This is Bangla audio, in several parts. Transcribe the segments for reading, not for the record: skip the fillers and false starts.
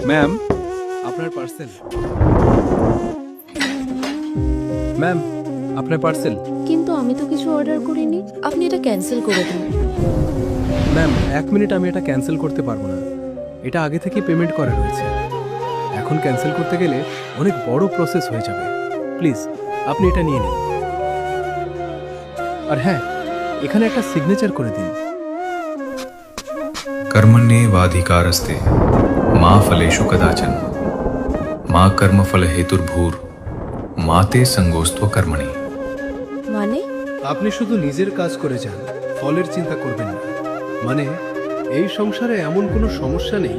ম্যাম, আপনার পার্সেল। ম্যাম, আপনার পার্সেল। কিন্তু আমি তো কিছু অর্ডার করিনি, আপনি এটা ক্যান্সেল করে দিন। ম্যাম, 1 মিনিট, আমি এটা ক্যান্সেল করতে পারবো না। এটা আগে থেকে পেমেন্ট করা রয়েছে। এখন ক্যান্সেল করতে গেলে অনেক বড় প্রসেস হয়ে যাবে। প্লিজ আপনি এটা নিয়ে নিন। আর হ্যাঁ, এখানে একটা সিগনেচার করে দিন। कर्मण्येवाधिकारस्ते मा फलेषु कदाचन मा कर्मफल हेतुर्भूर माते संगोस्त्व कर्मणि। মানে? আপনি শুধু নিজের কাজ করে যান, ফলের চিন্তা করবেন না। মানে, এই সংসারে এমন কোনো সমস্যা নেই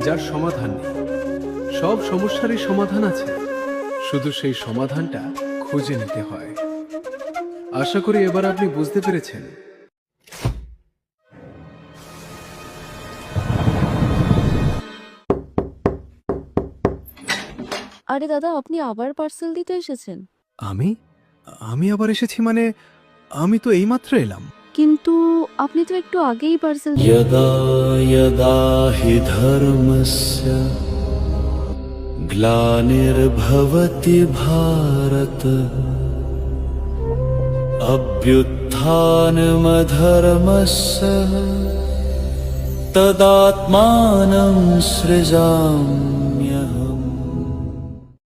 যার সমাধান নেই। সব সমস্যারই সমাধান আছে, শুধু সেই সমাধানটা খুঁজে নিতে হয়। আশা করি এবার আপনি বুঝতে পেরেছেন। আরে দাদা, আপনি আবার পার্সেল দিতে এসেছেন? আমি আমি আবার এসেছি মানে? আমি তো এইমাত্র এলাম। কিন্তু আপনি তো একটু আগেই পার্সেল यदा यदा हि धर्मस्य ग्लानिर्भवति भारत अभ्युत्थानमधर्मस्य तदात्मानं सृजाम्यहम्।